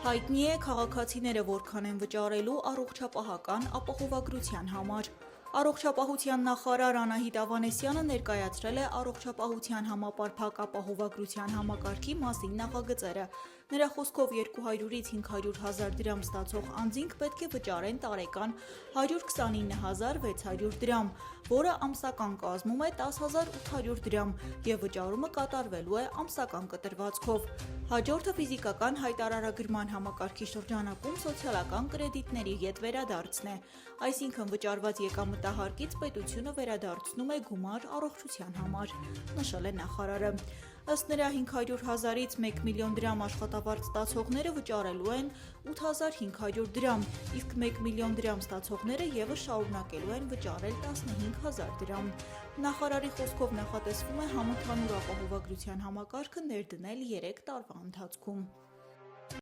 Հայտնի է քաղաքացիները որքան են վճարելու առողջապահական ապահովագրության համար։ Առողջապահության նախարար Անահիտ Ավանեսյանը ներկայացրել է առողջապահության համապարփակ ապահովագրության համակարգի մասին նախագծերը։ Նրա խոսքով 200-ից 500 հազար դրամ ստացող անձինք պետք է վճարեն տարեկան 129,600 դրամ, որը ամսական կազմում է 10,800 դրամ և վճարումը կատարվելու է ամսական կտրվածքով։ Հաջորդը ֆիզիկական հայտարարագրման համակարգի շրջանակում սոցիալական կրեդիտների հետ վերադարձն է, այսինքն վճարված եկամտահարկից պետությունը վերադարձնում է գումար առողջության համար, նշել է նախարարը։ Ըստ նրա 500 հազարից 1 միլիոն դրամ աշխատավարձ ստացողները վճարելու են 8500 դրամ, իսկ 1 միլիոն դրամ ստացողները ևս շարունակելու են վճարել 15,000 դրամ։ Նախարարի խոսքով նախատեսվում է համընդհանուր ապահովագրության համակարգը ներդնել 3 տարվա ընթացքում։